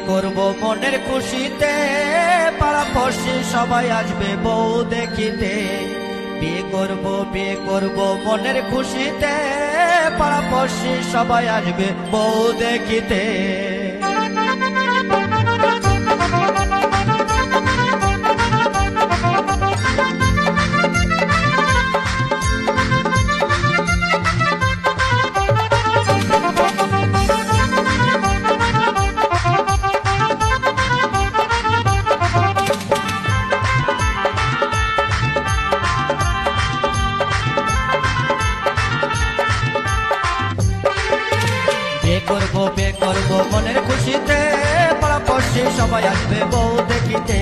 করব মনের খুশিতে, পাড়াপড়শি সবাই আসবে বউ দেখিতে। বিয়ে করব মনের খুশিতে, পাড়াপড়শি সবাই আসবে বউ দেখিতে। বিয়ে করব মনের খুশিতে, পাড়াপড়শি সবাই আসবে বউ দেখিতে।